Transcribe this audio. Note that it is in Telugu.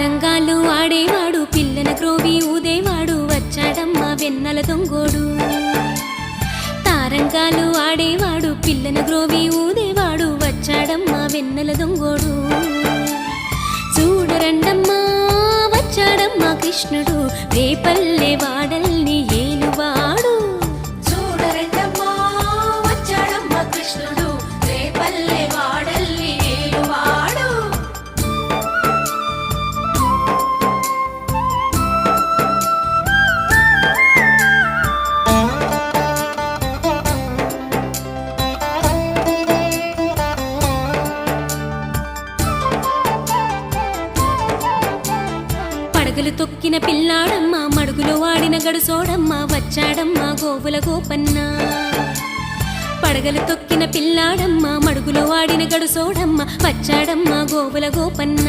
రంగాలు ఆడేవాడు పిల్లన క్రోవి ఊదేవాడు వచ్చాడమ్మా వెన్నెల దొంగోడు. తారంగాలు ఆడేవాడు పిల్లన గ్రోవి ఊదేవాడు వచ్చాడమ్మా వెన్నెల దొంగోడు. చూడరండమ్మా వచ్చాడమ్మా కృష్ణుడు రేపల్లె వాడల్ని ఏలువాడు. చూడరండమ్మా వచ్చాడమ్మా కృష్ణుడు రేపల్లె వాడల్ని ఏలువాడు. పడగలు తొక్కిన పిల్లాడమ్మా మడుగులో వాడిన గడుసోడమ్మా వచ్చాడమ్మా గోవుల గోపన్న. పడగలు తొక్కిన పిల్లాడమ్మా మడుగులో వాడిన గడుసోడమ్మా వచ్చాడమ్మా గోవుల గోపన్న.